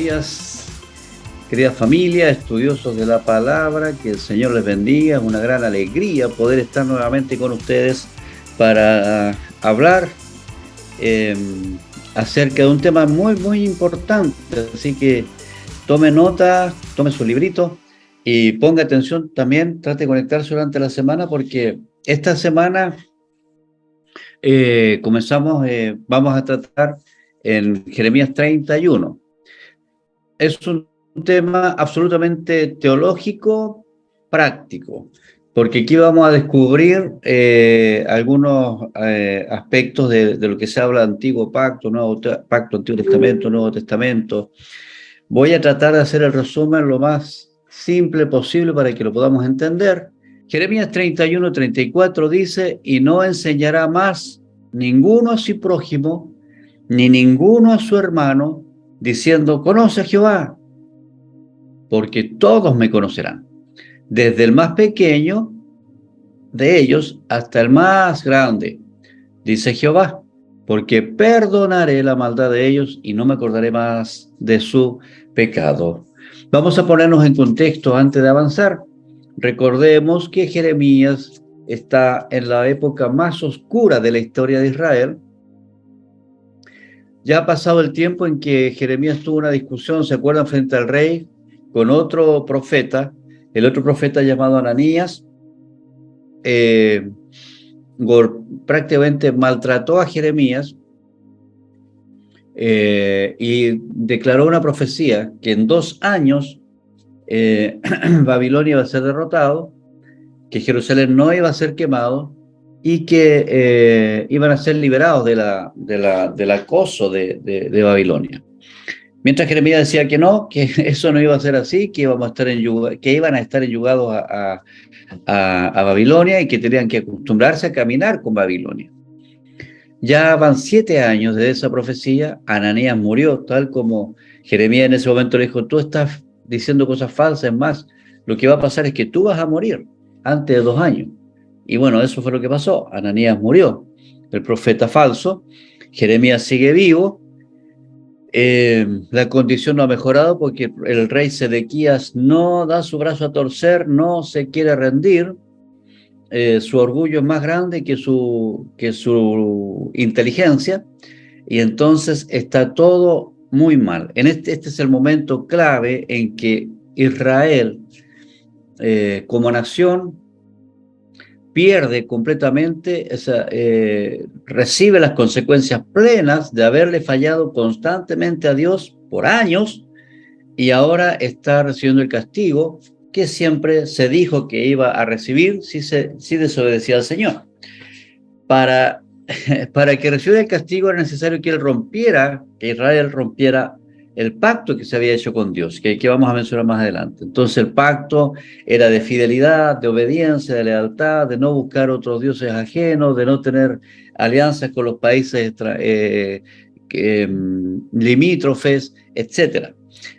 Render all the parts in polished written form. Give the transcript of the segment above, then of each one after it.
días, querida familia, estudiosos de la palabra, que el Señor les bendiga. Es una gran alegría poder estar nuevamente con ustedes para hablar acerca de un tema muy importante. Así que tome nota, tome su librito y ponga atención también, trate de conectarse durante la semana porque esta semana vamos a tratar en Jeremías 31. Es un tema absolutamente teológico, práctico, porque aquí vamos a descubrir algunos aspectos de lo que se habla de Antiguo Pacto, Pacto, Antiguo Testamento, Nuevo Testamento. Voy a tratar de hacer el resumen lo más simple posible para que lo podamos entender. Jeremías 31-34 dice: y no enseñará más ninguno a su prójimo, ni ninguno a su hermano, diciendo, conoce a Jehová, porque todos me conocerán, desde el más pequeño de ellos hasta el más grande, dice Jehová, porque perdonaré la maldad de ellos y no me acordaré más de su pecado. Vamos a ponernos en contexto antes de avanzar. Recordemos que Jeremías está en la época más oscura de la historia de Israel. Ya ha pasado el tiempo en que Jeremías tuvo una discusión, ¿se acuerdan?, frente al rey con otro profeta, el otro profeta llamado Ananías, prácticamente maltrató a Jeremías y declaró una profecía que en 2 años Babilonia iba a ser derrotado, que Jerusalén no iba a ser quemado y que iban a ser liberados del acoso de Babilonia. Mientras Jeremías decía que no, que eso no iba a ser así, que iban a estar enyugados a Babilonia y que tenían que acostumbrarse a caminar con Babilonia. Ya van 7 años de esa profecía. Ananías murió, tal como Jeremías en ese momento le dijo, tú estás diciendo cosas falsas, es más, lo que va a pasar es que tú vas a morir antes de 2 años. Y bueno, eso fue lo que pasó. Ananías murió, el profeta falso. Jeremías sigue vivo. La condición no ha mejorado porque el rey Sedequías no da su brazo a torcer, no se quiere rendir. Su orgullo es más grande que su inteligencia, y entonces está todo muy mal. Este es el momento clave en que Israel, como nación, pierde completamente, recibe las consecuencias plenas de haberle fallado constantemente a Dios por años, y ahora está recibiendo el castigo que siempre se dijo que iba a recibir si desobedecía al Señor. Para que recibiera el castigo era necesario que Israel rompiera el pacto que se había hecho con Dios, que vamos a mencionar más adelante. Entonces el pacto era de fidelidad, de obediencia, de lealtad, de no buscar otros dioses ajenos, de no tener alianzas con los países limítrofes, etc.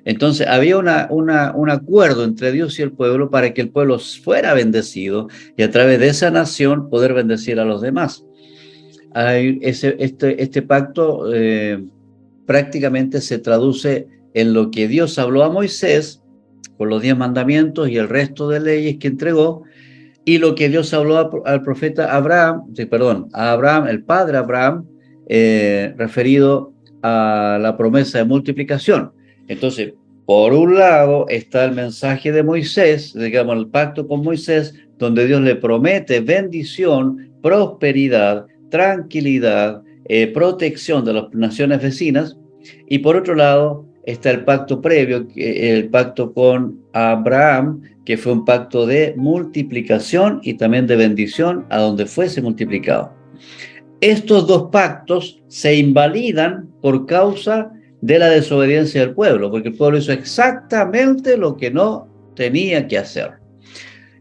Entonces había un acuerdo entre Dios y el pueblo para que el pueblo fuera bendecido y a través de esa nación poder bendecir a los demás. Este pacto prácticamente se traduce en lo que Dios habló a Moisés con los 10 mandamientos y el resto de leyes que entregó, y lo que Dios habló al profeta Abraham, el padre Abraham, referido a la promesa de multiplicación. Entonces, por un lado está el mensaje de Moisés, digamos el pacto con Moisés, donde Dios le promete bendición, prosperidad, tranquilidad, protección de las naciones vecinas, y por otro lado está el pacto previo, el pacto con Abraham, que fue un pacto de multiplicación y también de bendición a donde fuese multiplicado. Estos 2 pactos se invalidan por causa de la desobediencia del pueblo, porque el pueblo hizo exactamente lo que no tenía que hacer.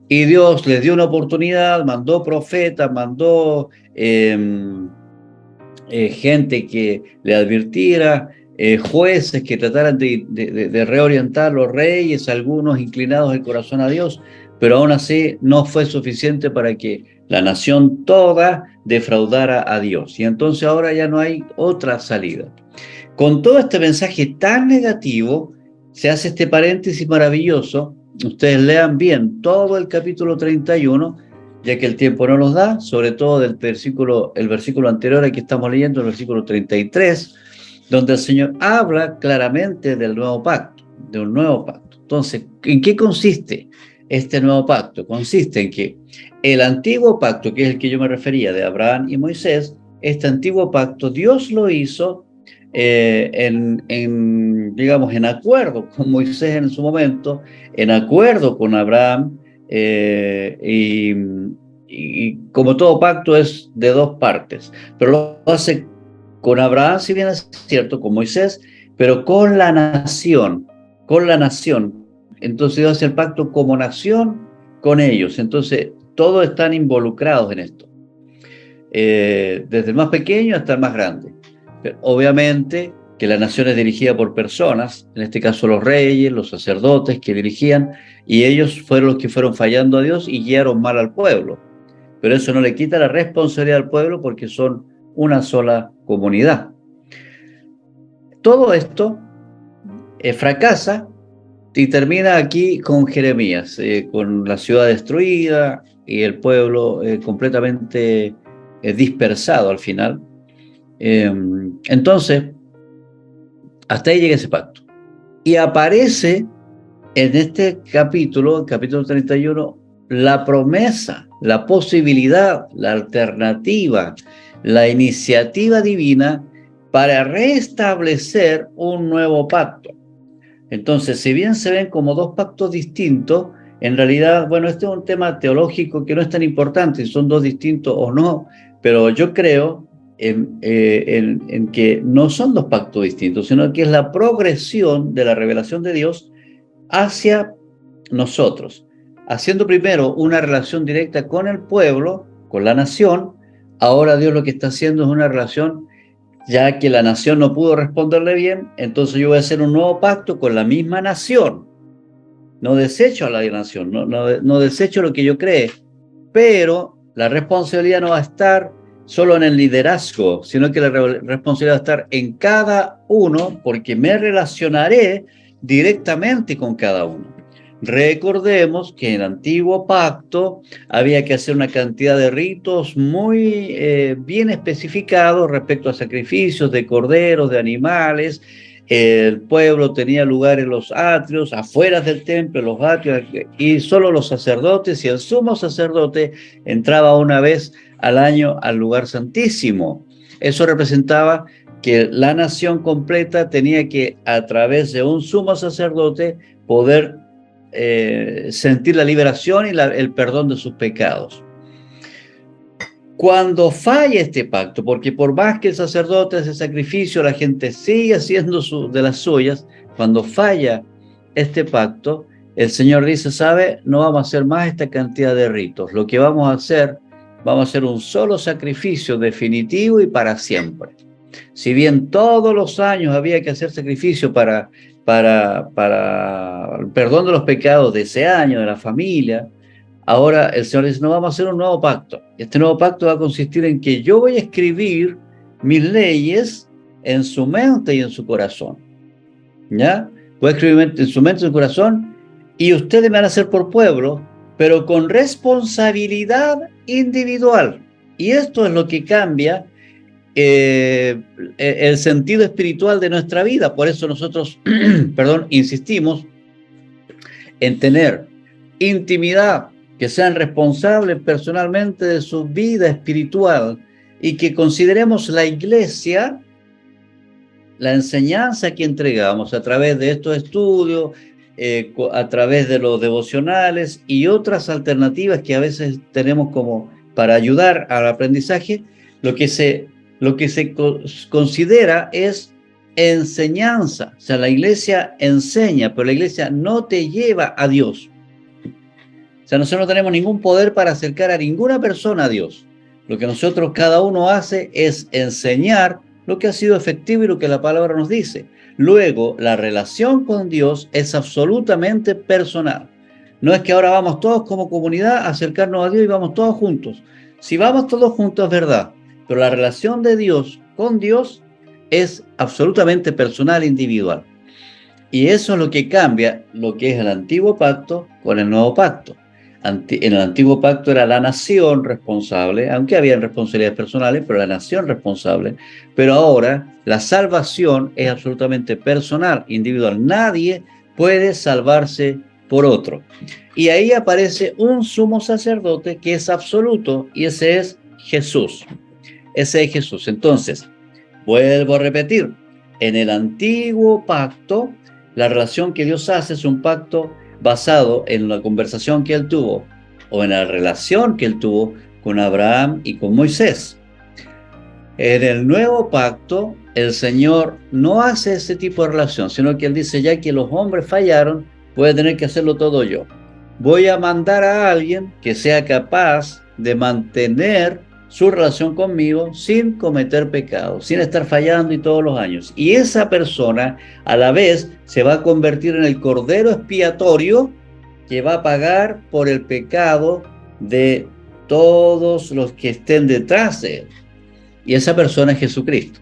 Y Dios les dio una oportunidad, mandó profetas, mandó gente que le advirtiera, jueces que trataran de reorientar los reyes, algunos inclinados el corazón a Dios, pero aún así no fue suficiente para que la nación toda defraudara a Dios. Y entonces ahora ya no hay otra salida. Con todo este mensaje tan negativo, se hace este paréntesis maravilloso. Ustedes lean bien todo el capítulo 31, ya que el tiempo no nos da, sobre todo el versículo anterior al que estamos leyendo, el versículo 33, donde el Señor habla claramente del nuevo pacto, de un nuevo pacto. Entonces, ¿en qué consiste este nuevo pacto? Consiste en que el antiguo pacto, que es el que yo me refería, de Abraham y Moisés, este antiguo pacto Dios lo hizo digamos, en acuerdo con Moisés en su momento, en acuerdo con Abraham, y como todo pacto es de dos partes, pero lo hace con Abraham, si bien es cierto, con Moisés, pero con la nación, con la nación. Entonces Dios hace el pacto como nación con ellos. Entonces todos están involucrados en esto, desde el más pequeño hasta el más grande. Pero obviamente que la nación es dirigida por personas, en este caso los reyes, los sacerdotes que dirigían, y ellos fueron los que fueron fallando a Dios y guiaron mal al pueblo. Pero eso no le quita la responsabilidad al pueblo porque son una sola comunidad. Todo esto fracasa y termina aquí con Jeremías, con la ciudad destruida y el pueblo completamente dispersado al final. Entonces, hasta ahí llega ese pacto. Y aparece en este capítulo, el capítulo 31, la promesa, la posibilidad, la alternativa, la iniciativa divina para restablecer un nuevo pacto. Entonces, si bien se ven como dos pactos distintos, en realidad, bueno, este es un tema teológico que no es tan importante si son dos distintos o no, pero yo creo en que no son dos pactos distintos, sino que es la progresión de la revelación de Dios hacia nosotros, haciendo primero una relación directa con el pueblo, con la nación. Ahora Dios lo que está haciendo es una relación, ya que la nación no pudo responderle bien, entonces yo voy a hacer un nuevo pacto con la misma nación. No desecho a la nación, no desecho lo que yo cree, pero la responsabilidad no va a estar solo en el liderazgo, sino que la responsabilidad va a estar en cada uno, porque me relacionaré directamente con cada uno. Recordemos que en el antiguo pacto había que hacer una cantidad de ritos muy bien especificados respecto a sacrificios de corderos, de animales. El pueblo tenía lugar en los atrios, afuera del templo, los atrios, y solo los sacerdotes y el sumo sacerdote entraba una vez al año al lugar santísimo. Eso representaba que la nación completa tenía que, a través de un sumo sacerdote, poder sentir la liberación y el perdón de sus pecados. Cuando falla este pacto, porque por más que el sacerdote hace sacrificio, la gente sigue haciendo de las suyas, cuando falla este pacto, el Señor dice, ¿sabe? No vamos a hacer más esta cantidad de ritos. Lo que vamos a hacer un solo sacrificio definitivo y para siempre. Si bien todos los años había que hacer sacrificio para el perdón de los pecados de ese año, de la familia, ahora el Señor dice, no, vamos a hacer un nuevo pacto. Este nuevo pacto va a consistir en que yo voy a escribir mis leyes en su mente y en su corazón. ¿Ya? Voy a escribir en su mente y en su corazón, y ustedes me van a hacer por pueblo, pero con responsabilidad individual. Y esto es lo que cambia el sentido espiritual de nuestra vida. Por eso nosotros, insistimos en tener intimidad, que sean responsables personalmente de su vida espiritual y que consideremos la iglesia, la enseñanza que entregamos a través de estos estudios, a través de los devocionales y otras alternativas que a veces tenemos como para ayudar al aprendizaje, lo que se considera es enseñanza. O sea, la iglesia enseña, pero la iglesia no te lleva a Dios. O sea, nosotros no tenemos ningún poder para acercar a ninguna persona a Dios. Lo que nosotros cada uno hace es enseñar lo que ha sido efectivo y lo que la palabra nos dice. Luego, la relación con Dios es absolutamente personal. No es que ahora vamos todos como comunidad a acercarnos a Dios y vamos todos juntos. Si vamos todos juntos es verdad, pero la relación de Dios con Dios es absolutamente personal e individual. Y eso es lo que cambia lo que es el antiguo pacto con el nuevo pacto. En el antiguo pacto era la nación responsable, aunque habían responsabilidades personales, pero la nación responsable. Pero ahora la salvación es absolutamente personal, individual. Nadie puede salvarse por otro. Y ahí aparece un sumo sacerdote que es absoluto, y ese es Jesús. Ese es Jesús. Entonces, vuelvo a repetir, en el antiguo pacto, la relación que Dios hace es un pacto basado en la conversación que él tuvo o en la relación que él tuvo con Abraham y con Moisés. En el nuevo pacto, el Señor no hace ese tipo de relación, sino que él dice, ya que los hombres fallaron, voy a tener que hacerlo todo yo. Voy a mandar a alguien que sea capaz de mantener su relación conmigo sin cometer pecado, sin estar fallando y todos los años. Y esa persona a la vez se va a convertir en el cordero expiatorio que va a pagar por el pecado de todos los que estén detrás de él. Y esa persona es Jesucristo,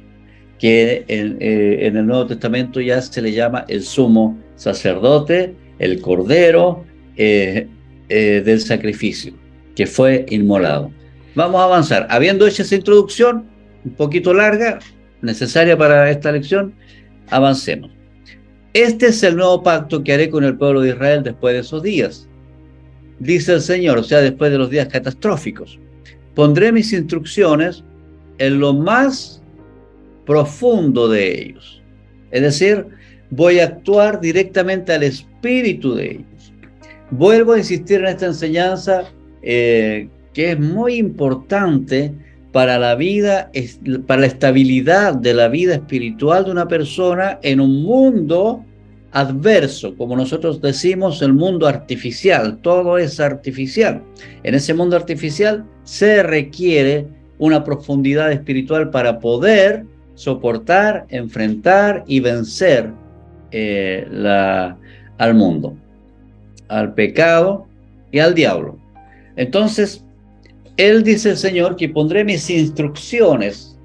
que en el Nuevo Testamento ya se le llama el sumo sacerdote, el cordero del sacrificio, que fue inmolado. Vamos a avanzar. Habiendo hecho esa introducción, un poquito larga, necesaria para esta lección, avancemos. Este es el nuevo pacto que haré con el pueblo de Israel después de esos días, dice el Señor, o sea, después de los días catastróficos. Pondré mis instrucciones en lo más profundo de ellos. Es decir, voy a actuar directamente al espíritu de ellos. Vuelvo a insistir en esta enseñanza que es muy importante para la vida, para la estabilidad de la vida espiritual de una persona en un mundo adverso, como nosotros decimos, el mundo artificial. Todo es artificial. En ese mundo artificial se requiere una profundidad espiritual para poder soportar, enfrentar y vencer al mundo, al pecado y al diablo. Entonces, él dice el Señor que pondré mis instrucciones,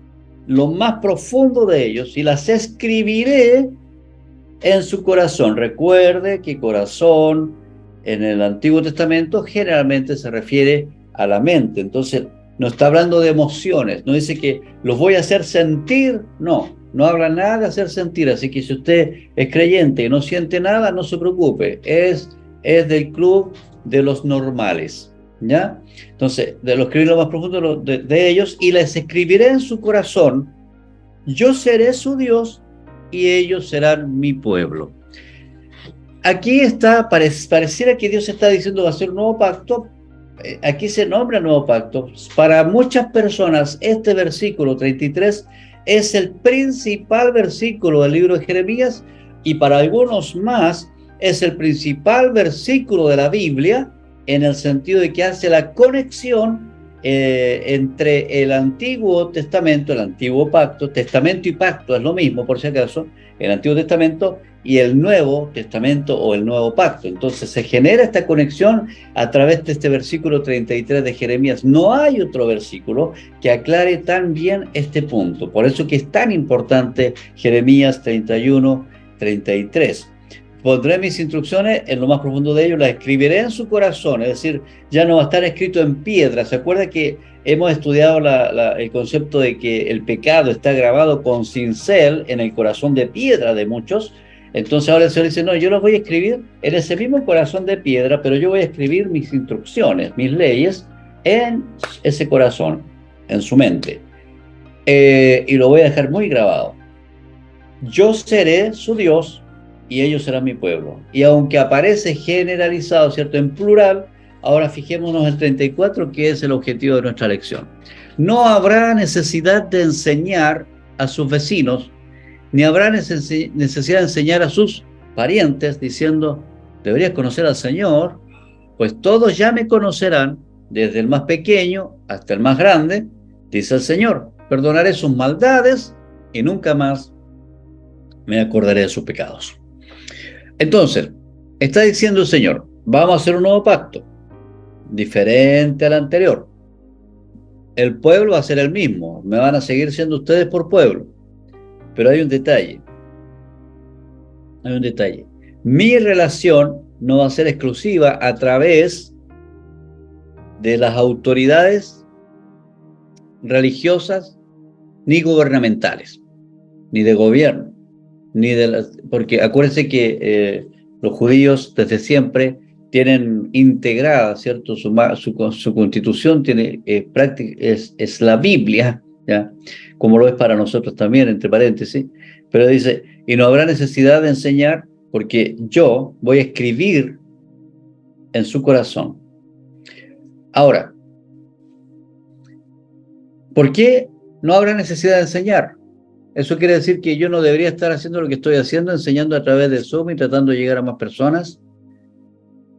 lo más profundo de ellos, y las escribiré en su corazón. Recuerde que corazón en el Antiguo Testamento generalmente se refiere a la mente. Entonces, no está hablando de emociones, no dice que los voy a hacer sentir, no habla nada de hacer sentir. Así que si usted es creyente y no siente nada, no se preocupe, es del club de los normales, ¿ya? Entonces, de lo escribir lo más profundo de ellos, y les escribiré en su corazón, yo seré su Dios y ellos serán mi pueblo. Aquí está, pareciera que Dios está diciendo va a ser un nuevo pacto. Aquí se nombra nuevo pacto. Para muchas personas este versículo 33 es el principal versículo del libro de Jeremías, y para algunos más es el principal versículo de la Biblia, en el sentido de que hace la conexión entre el Antiguo Testamento, el Antiguo Pacto. Testamento y pacto es lo mismo, por si acaso, el Antiguo Testamento y el Nuevo Testamento o el Nuevo Pacto. Entonces se genera esta conexión a través de este versículo 33 de Jeremías. No hay otro versículo que aclare tan bien este punto. Por eso que es tan importante Jeremías 31, 33. Pondré mis instrucciones en lo más profundo de ellos, las escribiré en su corazón, es decir, ya no va a estar escrito en piedra. ¿Se acuerda que hemos estudiado el concepto de que el pecado está grabado con cincel en el corazón de piedra de muchos? Entonces ahora el Señor dice, no, yo los voy a escribir en ese mismo corazón de piedra, pero yo voy a escribir mis instrucciones, mis leyes, en ese corazón, en su mente. Y lo voy a dejar muy grabado. Yo seré su Dios y ellos serán mi pueblo. Y aunque aparece generalizado, ¿cierto?, en plural, ahora fijémonos en el 34, que es el objetivo de nuestra lección. No habrá necesidad de enseñar a sus vecinos, ni habrá necesidad de enseñar a sus parientes, diciendo, deberías conocer al Señor, pues todos ya me conocerán, desde el más pequeño hasta el más grande, dice el Señor. Perdonaré sus maldades y nunca más me acordaré de sus pecados. Entonces, está diciendo el Señor, vamos a hacer un nuevo pacto, diferente al anterior. El pueblo va a ser el mismo, me van a seguir siendo ustedes por pueblo. Pero hay un detalle. hay un detalle. Mi relación no va a ser exclusiva a través de las autoridades religiosas ni gubernamentales, ni de gobierno, porque acuérdense que los judíos desde siempre tienen integrada, ¿cierto? Su constitución tiene, es la Biblia, ¿ya? Como lo es para nosotros también, entre paréntesis, pero dice, y no habrá necesidad de enseñar porque yo voy a escribir en su corazón. Ahora, ¿por qué no habrá necesidad de enseñar? Eso quiere decir que yo no debería estar haciendo lo que estoy haciendo, enseñando a través de Zoom y tratando de llegar a más personas,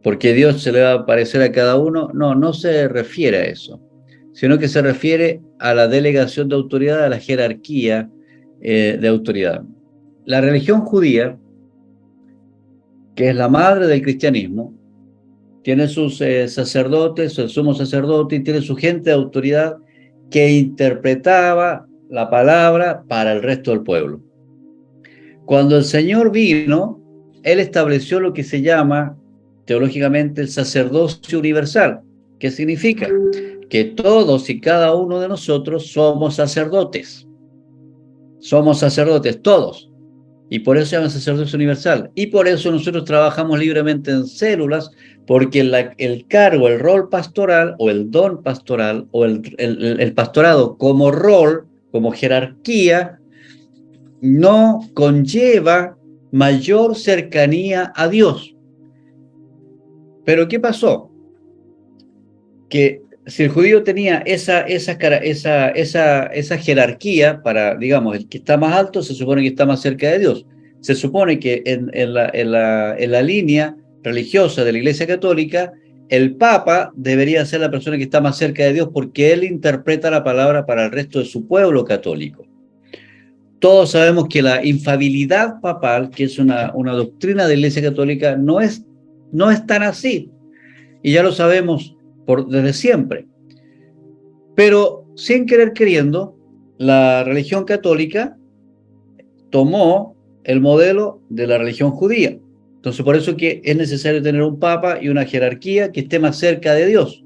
porque Dios se le va a aparecer a cada uno. No, no se refiere a eso, sino que se refiere a la delegación de autoridad, a la jerarquía de autoridad. La religión judía, que es la madre del cristianismo, tiene sus sacerdotes, el sumo sacerdote, y tiene su gente de autoridad que interpretaba la palabra para el resto del pueblo. Cuando el Señor vino, Él estableció lo que se llama teológicamente el sacerdocio universal. ¿Qué significa? Que todos y cada uno de nosotros somos sacerdotes. Somos sacerdotes, todos. Y por eso se llama sacerdocio universal. Y por eso nosotros trabajamos libremente en células, porque el cargo, el rol pastoral o el don pastoral o el pastorado como rol, como jerarquía, no conlleva mayor cercanía a Dios. Pero ¿qué pasó? Que si el judío tenía esa jerarquía para, digamos, el que está más alto se supone que está más cerca de Dios. Se supone que en la línea religiosa de la Iglesia Católica, el Papa debería ser la persona que está más cerca de Dios porque él interpreta la palabra para el resto de su pueblo católico. Todos sabemos que la infalibilidad papal, que es una doctrina de la Iglesia Católica, no es tan así. Y ya lo sabemos desde siempre. Pero sin querer queriendo, la religión católica tomó el modelo de la religión judía. Entonces, por eso que es necesario tener un papa y una jerarquía que esté más cerca de Dios.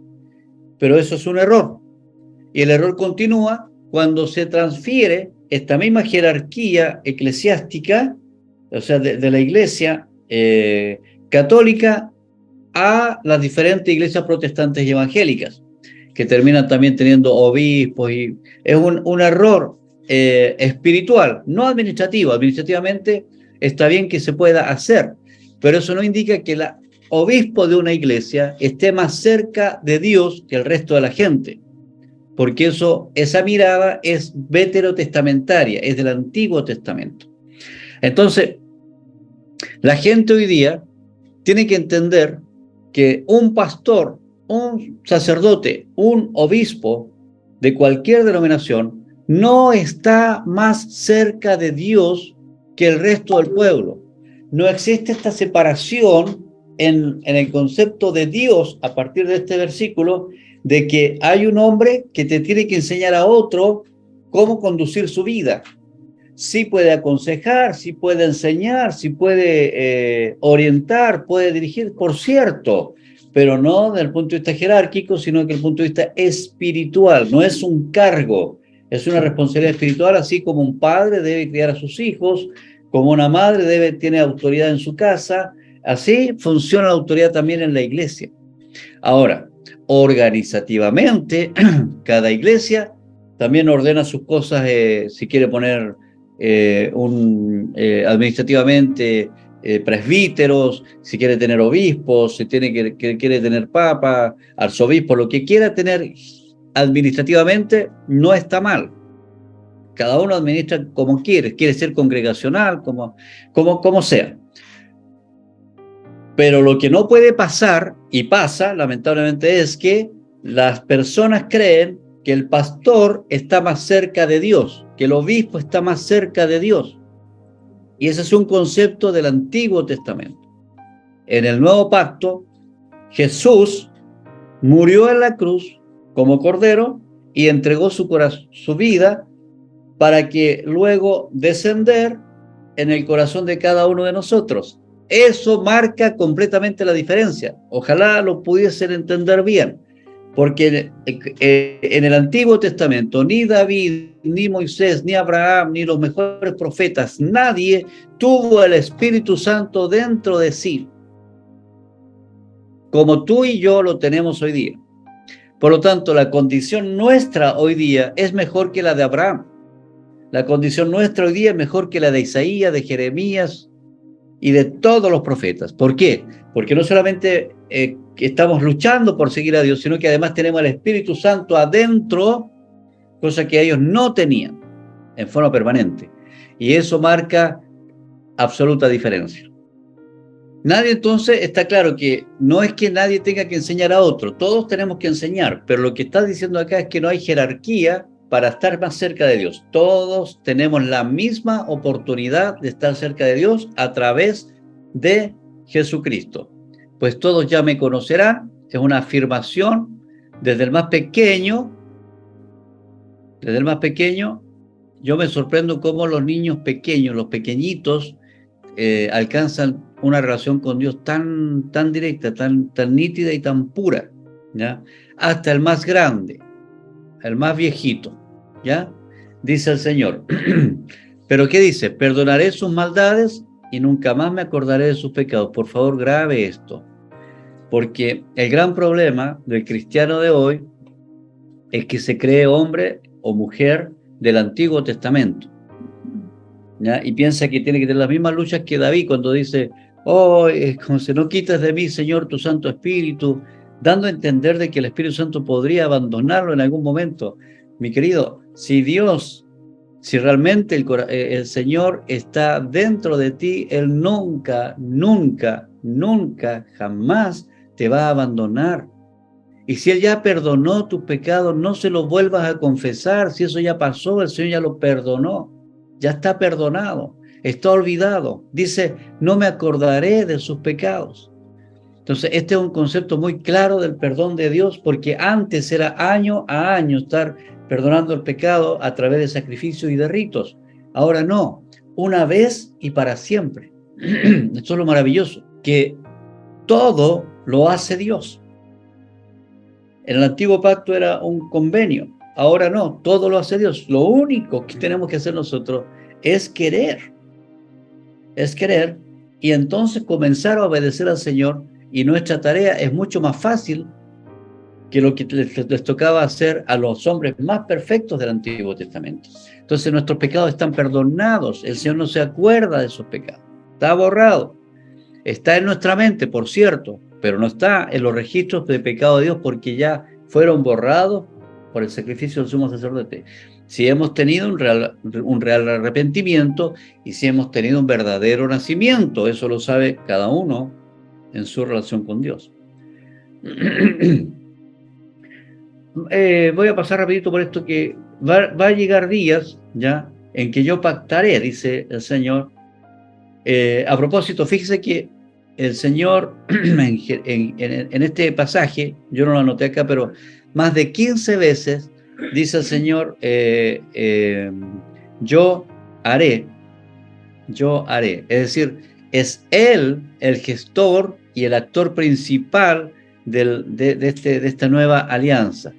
Pero eso es un error. Y el error continúa cuando se transfiere esta misma jerarquía eclesiástica, o sea, de la iglesia católica a las diferentes iglesias protestantes y evangélicas, que terminan también teniendo obispos, y es un error espiritual, no administrativo. Administrativamente está bien que se pueda hacer, pero eso no indica que el obispo de una iglesia esté más cerca de Dios que el resto de la gente, porque esa mirada es veterotestamentaria, es del Antiguo Testamento. Entonces, la gente hoy día tiene que entender que un pastor, un sacerdote, un obispo de cualquier denominación no está más cerca de Dios que el resto del pueblo. No existe esta separación en el concepto de Dios a partir de este versículo, de que hay un hombre que te tiene que enseñar a otro cómo conducir su vida. Sí puede aconsejar, sí puede enseñar, sí puede orientar, puede dirigir, por cierto, pero no desde el punto de vista jerárquico, sino que desde el punto de vista espiritual. No es un cargo, es una responsabilidad espiritual, así como un padre debe criar a sus hijos, como una madre tiene autoridad en su casa, así funciona la autoridad también en la iglesia. Ahora, organizativamente, cada iglesia también ordena sus cosas, si quiere poner administrativamente presbíteros, si quiere tener obispos, si quiere tener papa, arzobispo, lo que quiera tener administrativamente no está mal. Cada uno administra como quiere ser congregacional, como sea. Pero lo que no puede pasar, y pasa lamentablemente, es que las personas creen que el pastor está más cerca de Dios, que el obispo está más cerca de Dios. Y ese es un concepto del Antiguo Testamento. En el Nuevo Pacto, Jesús murió en la cruz como cordero y entregó su vida para que luego descender en el corazón de cada uno de nosotros. Eso marca completamente la diferencia. Ojalá lo pudiesen entender bien, porque en el Antiguo Testamento ni David, ni Moisés, ni Abraham, ni los mejores profetas, nadie tuvo el Espíritu Santo dentro de sí, como tú y yo lo tenemos hoy día. Por lo tanto, la condición nuestra hoy día es mejor que la de Abraham. La condición nuestra hoy día es mejor que la de Isaías, de Jeremías y de todos los profetas. ¿Por qué? Porque no solamente estamos luchando por seguir a Dios, sino que además tenemos al Espíritu Santo adentro, cosa que ellos no tenían en forma permanente. Y eso marca absoluta diferencia. Nadie entonces, está claro que no es que nadie tenga que enseñar a otro, todos tenemos que enseñar, pero lo que está diciendo acá es que no hay jerarquía para estar más cerca de Dios. Todos tenemos la misma oportunidad de estar cerca de Dios a través de Jesucristo. Pues todos ya me conocerán, es una afirmación desde el más pequeño. Desde el más pequeño, yo me sorprendo cómo los niños pequeños, los pequeñitos, alcanzan una relación con Dios tan directa, tan nítida y tan pura, ¿ya? Hasta el más grande, el más viejito, ¿ya? Dice el Señor. ¿Pero qué dice? Perdonaré sus maldades y nunca más me acordaré de sus pecados. Por favor, grabe esto, porque el gran problema del cristiano de hoy es que se cree hombre o mujer del Antiguo Testamento, ¿ya? Y piensa que tiene que tener las mismas luchas que David cuando dice: oh, es como si no quitas de mí, Señor, tu Santo Espíritu, dando a entender de que el Espíritu Santo podría abandonarlo en algún momento. Mi querido, si realmente el Señor está dentro de ti, Él nunca, jamás te va a abandonar. Y si Él ya perdonó tus pecados, no se los vuelvas a confesar. Si eso ya pasó, el Señor ya lo perdonó. Ya está perdonado, está olvidado. Dice: no me acordaré de sus pecados. Entonces, este es un concepto muy claro del perdón de Dios, porque antes era año a año estar perdonando el pecado a través de sacrificios y de ritos. Ahora no, una vez y para siempre. Esto es lo maravilloso, que todo lo hace Dios. En el antiguo pacto era un convenio, ahora no, todo lo hace Dios. Lo único que tenemos que hacer nosotros es querer y entonces comenzar a obedecer al Señor, y nuestra tarea es mucho más fácil que lo que les tocaba hacer a los hombres más perfectos del Antiguo Testamento. Entonces nuestros pecados están perdonados, el Señor no se acuerda de esos pecados, está borrado. Está en nuestra mente, por cierto, pero no está en los registros de pecado de Dios, porque ya fueron borrados por el sacrificio del sumo sacerdote. Si hemos tenido un real arrepentimiento y si hemos tenido un verdadero nacimiento, eso lo sabe cada uno en su relación con Dios. Voy a pasar rapidito por esto, que va a llegar días ya en que yo pactaré, dice el Señor. A propósito, fíjese que el Señor en este pasaje, yo no lo anoté acá, pero más de 15 veces dice el Señor: yo haré. Es decir, es Él el gestor y el actor principal de esta nueva alianza.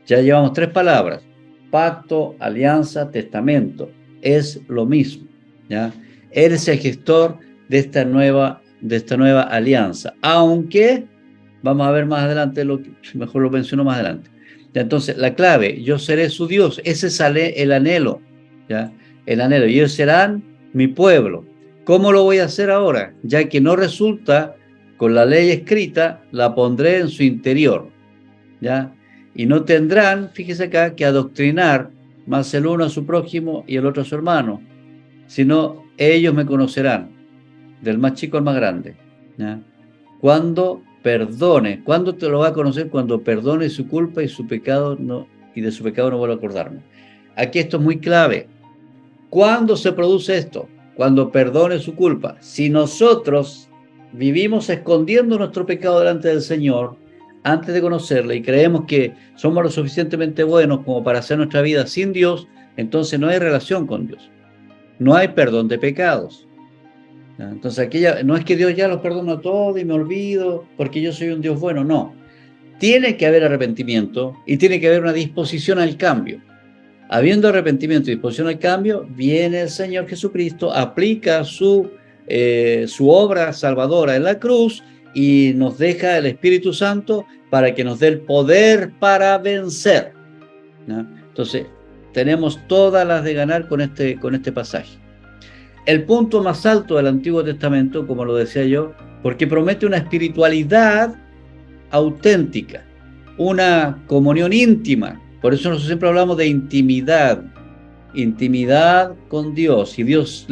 Ya llevamos 3 palabras: pacto, alianza, testamento. Es lo mismo, ¿ya? Él es el gestor de esta nueva alianza, aunque vamos a ver más adelante, mejor lo menciono más adelante. ¿Ya? Entonces, la clave: yo seré su Dios. Ese es el anhelo, ¿ya? El anhelo. Y ellos serán mi pueblo. ¿Cómo lo voy a hacer ahora? Ya que no resulta con la ley escrita, la pondré en su interior, ¿ya? Y no tendrán, fíjese acá, que adoctrinar más el uno a su prójimo y el otro a su hermano, sino ellos me conocerán, del más chico al más grande, ¿ya? Cuando perdone. ¿Cuándo te lo va a conocer? Cuando perdone su culpa y su pecado y de su pecado no vuelva a acordarme. Aquí esto es muy clave. ¿Cuándo se produce esto? Cuando perdone su culpa. Si nosotros vivimos escondiendo nuestro pecado delante del Señor antes de conocerle y creemos que somos lo suficientemente buenos como para hacer nuestra vida sin Dios, entonces no hay relación con Dios. no hay perdón de pecados. Entonces aquí no es que Dios ya los perdona todo y me olvido porque yo soy un Dios bueno, no. Tiene que haber arrepentimiento y tiene que haber una disposición al cambio. Habiendo arrepentimiento y disposición al cambio, viene el Señor Jesucristo, aplica su obra salvadora en la cruz y nos deja el Espíritu Santo para que nos dé el poder para vencer, ¿no? Entonces, tenemos todas las de ganar con este pasaje. El punto más alto del Antiguo Testamento, como lo decía yo, porque promete una espiritualidad auténtica, una comunión íntima. Por eso nosotros siempre hablamos de intimidad con Dios. Y Dios,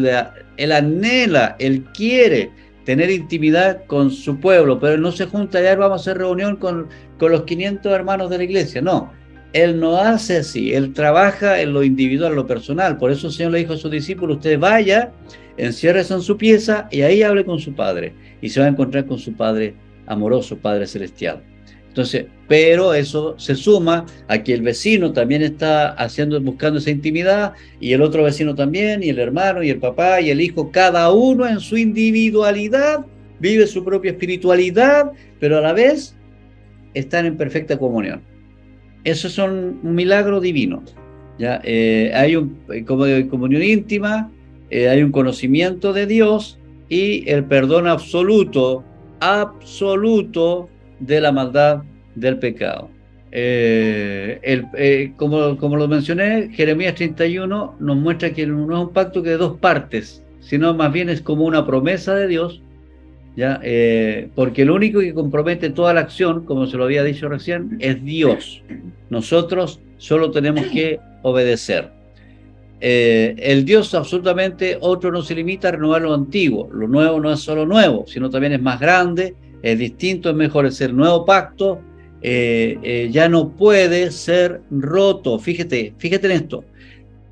Él anhela, Él quiere tener intimidad con su pueblo, pero Él no se junta, ya vamos a hacer reunión con los 500 hermanos de la iglesia. No, Él no hace así, Él trabaja en lo individual, en lo personal. Por eso el Señor le dijo a sus discípulos, usted vaya, enciérrese en su pieza y ahí hable con su Padre. Y se va a encontrar con su Padre amoroso, Padre celestial. Entonces, pero eso se suma a que el vecino también está buscando esa intimidad, y el otro vecino también, y el hermano, y el papá, y el hijo, cada uno en su individualidad vive su propia espiritualidad, pero a la vez están en perfecta comunión. Eso es un milagro divino, ¿ya? Hay comunión íntima, hay un conocimiento de Dios y el perdón absoluto de la maldad del pecado. Como lo mencioné, Jeremías 31 nos muestra que no es un pacto que de dos partes, sino más bien es como una promesa de Dios, ¿ya? Porque el único que compromete toda la acción, como se lo había dicho recién, es Dios. Nosotros solo tenemos que obedecer. El Dios absolutamente otro no se limita a renovar lo antiguo. Lo nuevo no es solo nuevo, sino también es más grande, es distinto, es mejor. Es el nuevo pacto, ya no puede ser roto. Fíjate en esto.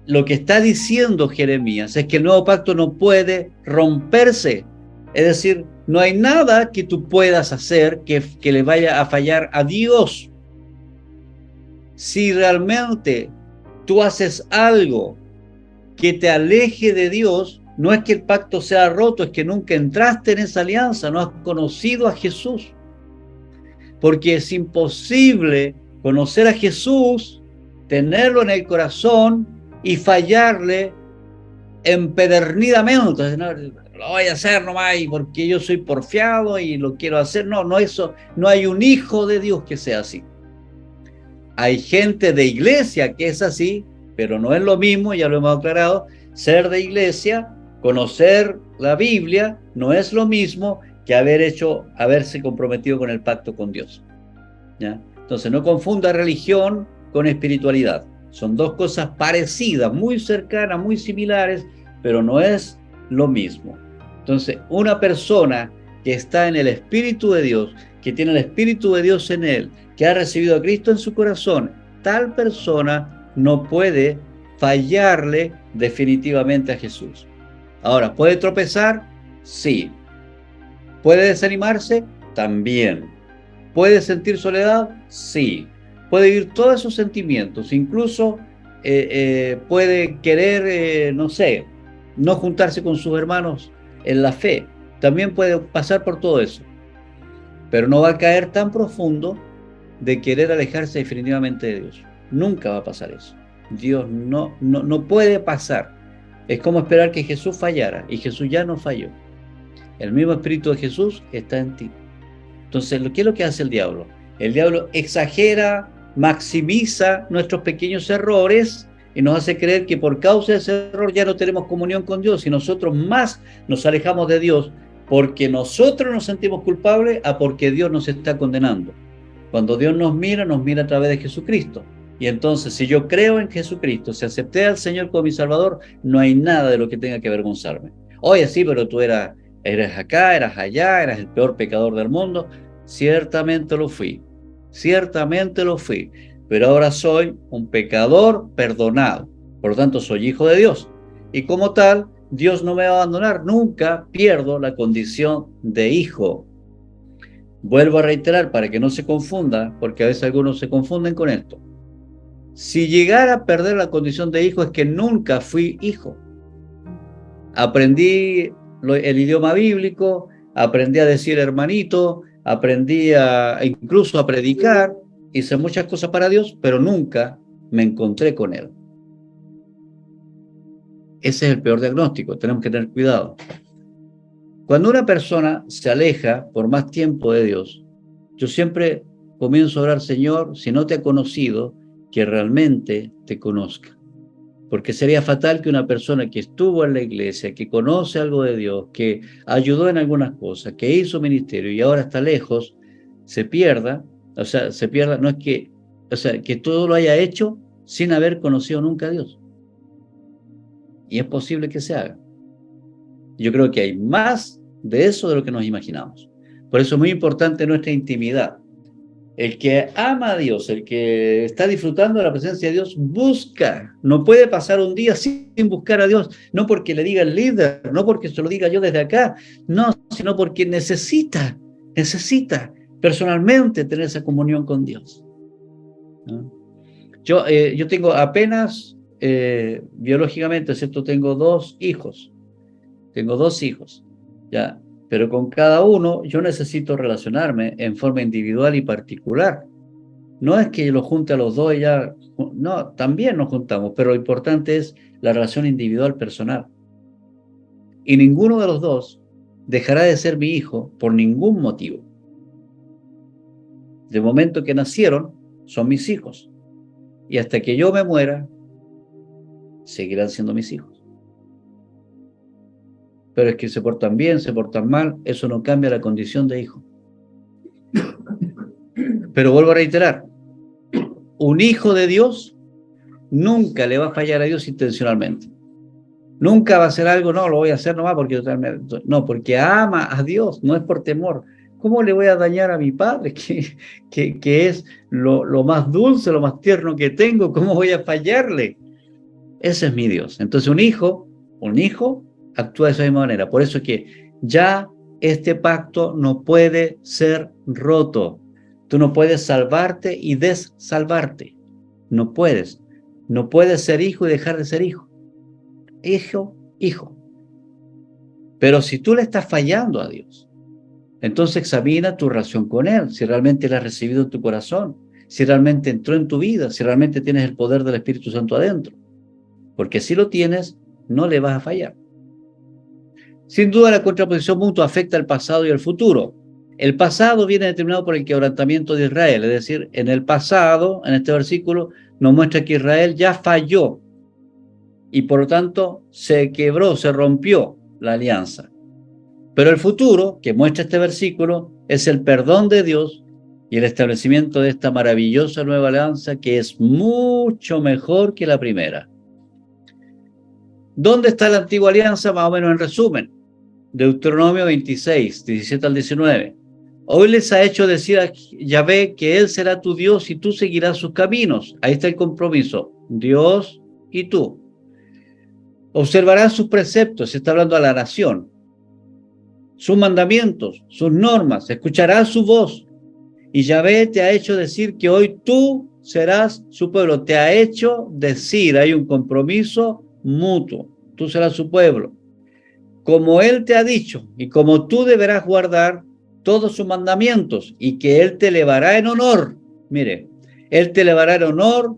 Lo que está diciendo Jeremías es que el nuevo pacto no puede romperse. Es decir, no hay nada que tú puedas hacer que le vaya a fallar a Dios. Si realmente tú haces algo que te aleje de Dios, no es que el pacto sea roto, es que nunca entraste en esa alianza, no has conocido a Jesús. Porque es imposible conocer a Jesús, tenerlo en el corazón y fallarle empedernidamente. No, lo voy a hacer nomás porque yo soy porfiado y lo quiero hacer. No, eso, no hay un hijo de Dios que sea así. Hay gente de iglesia que es así, pero no es lo mismo, ya lo hemos aclarado. Ser de iglesia, conocer la Biblia, no es lo mismo que haberse comprometido con el pacto con Dios, ¿ya? Entonces no confunda religión con espiritualidad. Son dos cosas parecidas, muy cercanas, muy similares, pero no es lo mismo. Entonces, una persona que está en el Espíritu de Dios, que tiene el Espíritu de Dios en él, que ha recibido a Cristo en su corazón, tal persona no puede fallarle definitivamente a Jesús. Ahora, ¿puede tropezar? Sí. ¿Puede desanimarse? También. ¿Puede sentir soledad? Sí. Puede vivir todos esos sentimientos, incluso puede querer, no juntarse con sus hermanos en la fe. También puede pasar por todo eso, pero no va a caer tan profundo de querer alejarse definitivamente de Dios. Nunca va a pasar eso. Dios no puede pasar. Es como esperar que Jesús fallara, y Jesús ya no falló. El mismo Espíritu de Jesús está en ti. Entonces, ¿qué es lo que hace el diablo? El diablo exagera, maximiza nuestros pequeños errores y nos hace creer que por causa de ese error ya no tenemos comunión con Dios, y nosotros más nos alejamos de Dios porque nosotros nos sentimos culpables a porque Dios nos está condenando. Cuando Dios nos mira a través de Jesucristo. Y entonces, si yo creo en Jesucristo, si acepté al Señor como mi Salvador, no hay nada de lo que tenga que avergonzarme. Oye, sí, pero tú eras acá, eras allá, eras el peor pecador del mundo. Ciertamente lo fui, pero ahora soy un pecador perdonado. Por lo tanto, soy hijo de Dios. Y como tal, Dios no me va a abandonar. Nunca pierdo la condición de hijo. Vuelvo a reiterar para que no se confunda, porque a veces algunos se confunden con esto. Si llegara a perder la condición de hijo, es que nunca fui hijo. aprendí el idioma bíblico, aprendí a decir hermanito, aprendí incluso a predicar, hice muchas cosas para Dios, pero nunca me encontré con Él. Ese es el peor diagnóstico, tenemos que tener cuidado. Cuando una persona se aleja por más tiempo de Dios, yo siempre comienzo a orar, Señor, si no te ha conocido, que realmente te conozca. Porque sería fatal que una persona que estuvo en la iglesia, que conoce algo de Dios, que ayudó en algunas cosas, que hizo ministerio y ahora está lejos, se pierda. O sea, se pierda, no es que, o sea, que todo lo haya hecho sin haber conocido nunca a Dios. Y es posible que se haga. Yo creo que hay más de eso de lo que nos imaginamos. Por eso es muy importante nuestra intimidad. El que ama a Dios, el que está disfrutando de la presencia de Dios, busca. No puede pasar un día sin buscar a Dios, no porque le diga el líder, no porque se lo diga yo desde acá, no, sino porque necesita personalmente tener esa comunión con Dios. ¿No? Yo tengo apenas, biológicamente, ¿cierto? Tengo dos hijos, ¿ya? Pero con cada uno yo necesito relacionarme en forma individual y particular. No es que yo los junte a los dos y ya, no, también nos juntamos, pero lo importante es la relación individual personal. Y ninguno de los dos dejará de ser mi hijo por ningún motivo. De momento que nacieron, son mis hijos. Y hasta que yo me muera, seguirán siendo mis hijos. Pero es que se portan bien, se portan mal, eso no cambia la condición de hijo. Pero vuelvo a reiterar, un hijo de Dios nunca le va a fallar a Dios intencionalmente. Nunca va a hacer algo, no, lo voy a hacer nomás porque no, porque ama a Dios, no es por temor. ¿Cómo le voy a dañar a mi padre, que es lo más dulce, lo más tierno que tengo? ¿Cómo voy a fallarle? Ese es mi Dios. Entonces un hijo actúa de esa misma manera. Por eso es que ya este pacto no puede ser roto. Tú no puedes salvarte y desalvarte. No puedes. No puedes ser hijo y dejar de ser hijo. Hijo. Pero si tú le estás fallando a Dios, entonces examina tu relación con Él, si realmente la has recibido en tu corazón, si realmente entró en tu vida, si realmente tienes el poder del Espíritu Santo adentro. Porque si lo tienes, no le vas a fallar. Sin duda, la contraposición mutua afecta al pasado y al futuro. El pasado viene determinado por el quebrantamiento de Israel, es decir, en el pasado, en este versículo, nos muestra que Israel ya falló y por lo tanto se quebró, se rompió la alianza. Pero el futuro, que muestra este versículo, es el perdón de Dios y el establecimiento de esta maravillosa nueva alianza que es mucho mejor que la primera. ¿Dónde está la antigua alianza? Más o menos en resumen. Deuteronomio 26, 17 al 19. Hoy les ha hecho decir a Yahvé que Él será tu Dios y tú seguirás sus caminos. Ahí está el compromiso, Dios y tú. Observarás sus preceptos, se está hablando a la nación, sus mandamientos, sus normas, escucharás su voz. Y Yahvé te ha hecho decir que hoy tú serás su pueblo. Te ha hecho decir, hay un compromiso mutuo. Tú serás su pueblo. Como Él te ha dicho y como tú deberás guardar todos sus mandamientos y que Él te elevará en honor. Mire, Él te elevará en honor,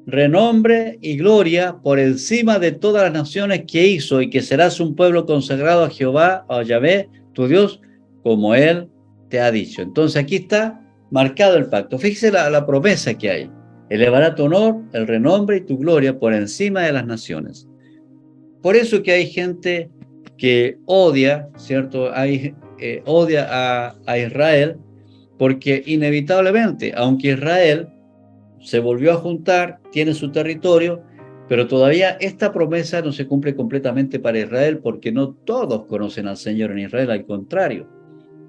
renombre y gloria por encima de todas las naciones que hizo y que serás un pueblo consagrado a Jehová, a Yahvé, tu Dios, como Él te ha dicho. Entonces aquí está marcado el pacto. Fíjese la promesa que hay. Elevará tu honor, el renombre y tu gloria por encima de las naciones. Por eso que hay gente que odia, ¿cierto? Odia a Israel, porque inevitablemente, aunque Israel se volvió a juntar, tiene su territorio, pero todavía esta promesa no se cumple completamente para Israel, porque no todos conocen al Señor en Israel, al contrario,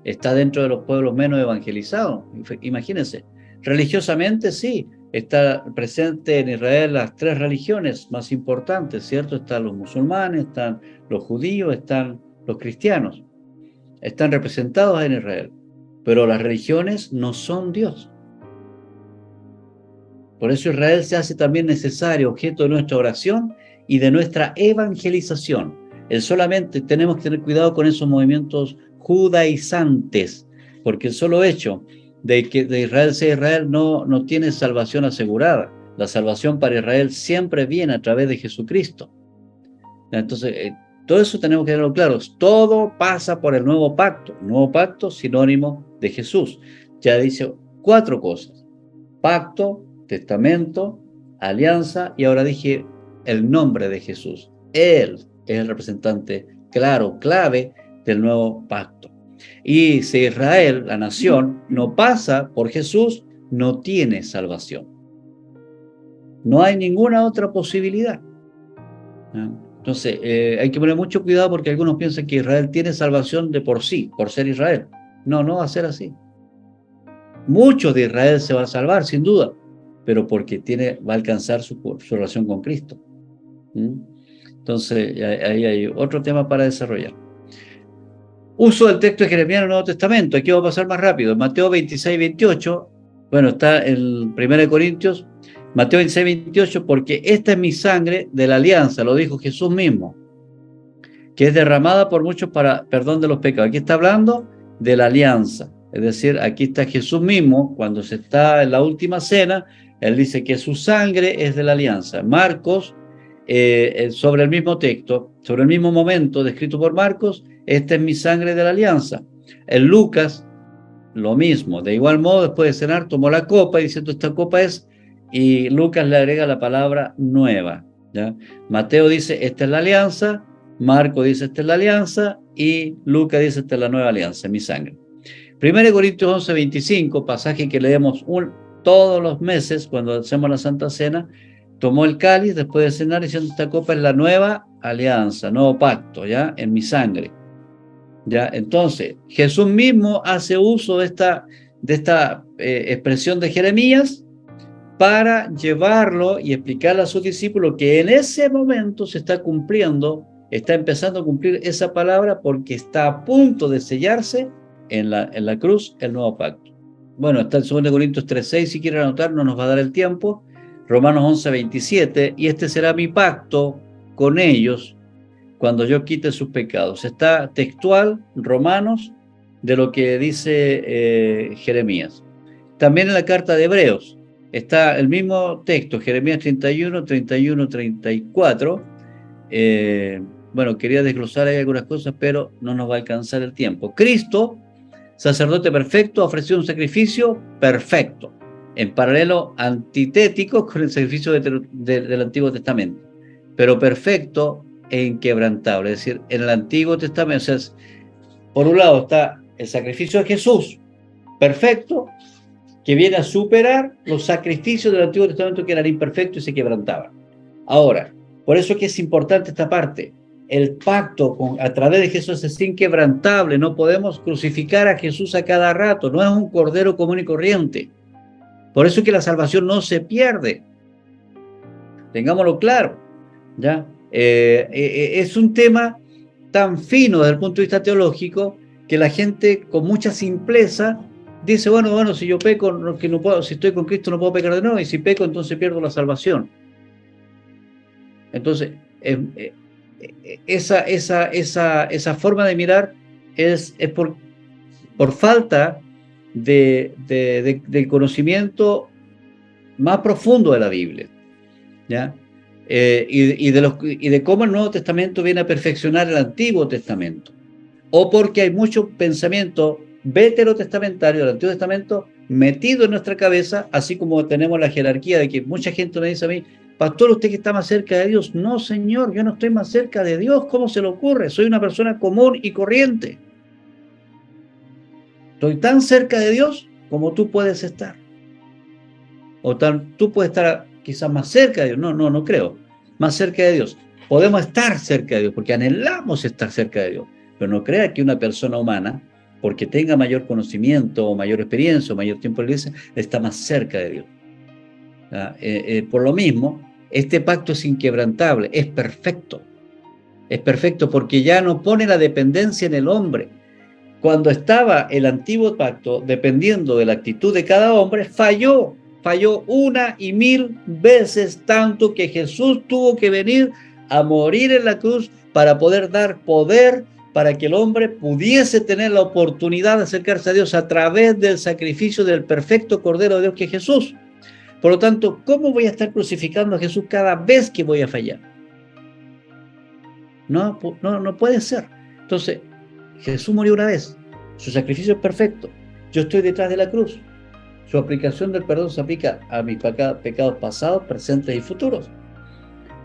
está dentro de los pueblos menos evangelizados. Imagínense, religiosamente sí, está presente en Israel las tres religiones más importantes, ¿cierto? Están los musulmanes, están los judíos, están los cristianos. Están representados en Israel. Pero las religiones no son Dios. Por eso Israel se hace también necesario, objeto de nuestra oración y de nuestra evangelización. Solamente tenemos que tener cuidado con esos movimientos judaizantes, porque el solo hecho de que de Israel sea Israel no tiene salvación asegurada. La salvación para Israel siempre viene a través de Jesucristo. Entonces, todo eso tenemos que tenerlo claro. Todo pasa por el nuevo pacto. El nuevo pacto, sinónimo de Jesús. Ya dice 4 cosas: pacto, testamento, alianza, y ahora dije el nombre de Jesús. Él es el representante claro, clave del nuevo pacto. Y si Israel, la nación, no pasa por Jesús, no tiene salvación. No hay ninguna otra posibilidad. Entonces, hay que poner mucho cuidado, porque algunos piensan que Israel tiene salvación de por sí, por ser Israel. No va a ser así. Muchos de Israel se van a salvar, sin duda, pero porque va a alcanzar su relación con Cristo. Entonces, ahí hay otro tema para desarrollar. Uso del texto de Jeremías en el Nuevo Testamento. Aquí vamos a pasar más rápido. Mateo 26, 28. Bueno, está en 1 Corintios. Mateo 26, 28. Porque esta es mi sangre de la alianza, lo dijo Jesús mismo, que es derramada por muchos para perdón de los pecados. Aquí está hablando de la alianza. Es decir, aquí está Jesús mismo, cuando se está en la última cena, él dice que su sangre es de la alianza. Marcos, sobre el mismo texto, sobre el mismo momento descrito por Marcos, esta es mi sangre de la alianza. En Lucas, lo mismo. De igual modo, después de cenar, tomó la copa diciendo, esta copa es, y Lucas le agrega la palabra nueva, ¿ya? Mateo dice, esta es la alianza. Marco dice, esta es la alianza, y Lucas dice, esta es la nueva alianza, mi sangre. 1 Corintios 11, 25, pasaje que leemos todos los meses cuando hacemos la Santa Cena. Tomó el cáliz después de cenar diciendo, esta copa es la nueva alianza, nuevo pacto, ¿ya? En mi sangre, ¿ya? Entonces, Jesús mismo hace uso de esta expresión de Jeremías para llevarlo y explicarle a sus discípulos que en ese momento se está cumpliendo, está empezando a cumplir esa palabra, porque está a punto de sellarse en la cruz el nuevo pacto. Bueno, está en 2 Corintios 3:6, si quieren anotar, no nos va a dar el tiempo. Romanos 11, 27, y este será mi pacto con ellos cuando yo quite sus pecados. Está textual, Romanos, de lo que dice Jeremías. También en la carta de Hebreos está el mismo texto, Jeremías 31, 31, 34. Bueno, quería desglosar ahí algunas cosas, pero no nos va a alcanzar el tiempo. Cristo, sacerdote perfecto, ofreció un sacrificio perfecto, en paralelo antitético con el sacrificio del Antiguo Testamento, pero perfecto e inquebrantable. Es decir, en el Antiguo Testamento, o sea, por un lado está el sacrificio de Jesús, perfecto, que viene a superar los sacrificios del Antiguo Testamento, que eran imperfectos y se quebrantaban. Ahora, por eso es que es importante esta parte. El pacto a través de Jesús es inquebrantable. No podemos crucificar a Jesús a cada rato. No es un cordero común y corriente. Por eso es que la salvación no se pierde. Tengámoslo claro, ¿ya? Es un tema tan fino desde el punto de vista teológico que la gente con mucha simpleza dice, bueno, si yo peco, que no puedo, si estoy con Cristo no puedo pecar de nuevo, y si peco entonces pierdo la salvación. Entonces, esa forma de mirar es por falta de conocimiento más profundo de la Biblia, ¿ya? Y de cómo el Nuevo Testamento viene a perfeccionar el Antiguo Testamento, o porque hay mucho pensamiento veterotestamentario del Antiguo Testamento metido en nuestra cabeza, así como tenemos la jerarquía de que mucha gente me dice a mí, pastor, usted que está más cerca de Dios. No, señor, yo no estoy más cerca de Dios. ¿Cómo se le ocurre? Soy una persona común y corriente. Estoy tan cerca de Dios como tú puedes estar. Tú puedes estar quizás más cerca de Dios. No creo. Más cerca de Dios. Podemos estar cerca de Dios porque anhelamos estar cerca de Dios. Pero no crea que una persona humana, porque tenga mayor conocimiento o mayor experiencia o mayor tiempo en la iglesia, está más cerca de Dios. Por lo mismo, este pacto es inquebrantable, es perfecto porque ya no pone la dependencia en el hombre. Cuando estaba el antiguo pacto, dependiendo de la actitud de cada hombre, falló una y mil veces, tanto que Jesús tuvo que venir a morir en la cruz para poder dar poder para que el hombre pudiese tener la oportunidad de acercarse a Dios a través del sacrificio del perfecto Cordero de Dios que es Jesús. Por lo tanto, ¿cómo voy a estar crucificando a Jesús cada vez que voy a fallar? No puede ser. Entonces, Jesús murió una vez, su sacrificio es perfecto, yo estoy detrás de la cruz, su aplicación del perdón se aplica a mis pecados pasados, presentes y futuros.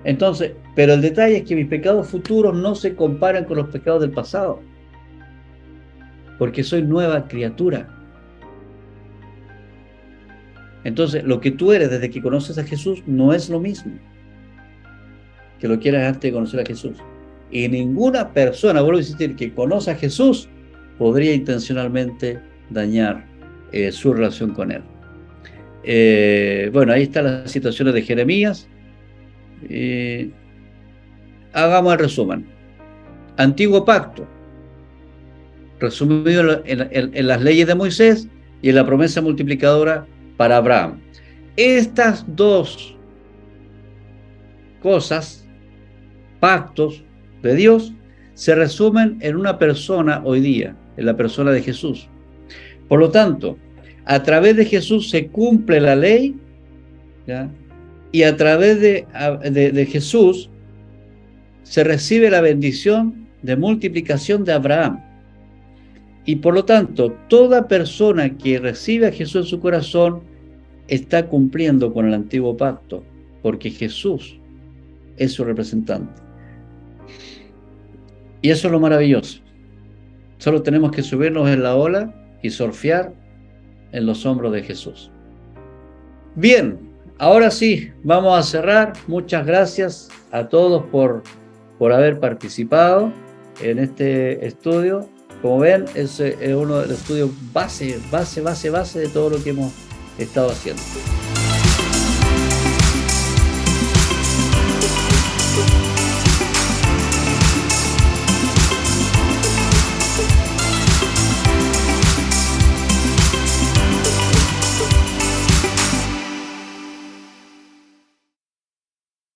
Entonces, pero el detalle es que mis pecados futuros no se comparan con los pecados del pasado, porque soy nueva criatura. Entonces, lo que tú eres desde que conoces a Jesús no es lo mismo que lo que eras antes de conocer a Jesús. Y ninguna persona, vuelvo a insistir, que conoce a Jesús podría intencionalmente dañar su relación con Él. Bueno, ahí están las situaciones de Jeremías. Hagamos el resumen. Antiguo pacto, resumido en las leyes de Moisés y en la promesa multiplicadora para Abraham. Estas dos cosas, pactos de Dios, se resumen en una persona hoy día, en la persona de Jesús. Por lo tanto, a través de Jesús se cumple la ley, ¿ya? Y a través de Jesús se recibe la bendición de multiplicación de Abraham. Y por lo tanto, toda persona que recibe a Jesús en su corazón está cumpliendo con el antiguo pacto, porque Jesús es su representante. Y eso es lo maravilloso. Solo tenemos que subirnos en la ola y surfear en los hombros de Jesús. Bien, ahora sí, vamos a cerrar. Muchas gracias a todos por haber participado en este estudio. Como ven, es uno de los estudios base de todo lo que hemos estado haciendo.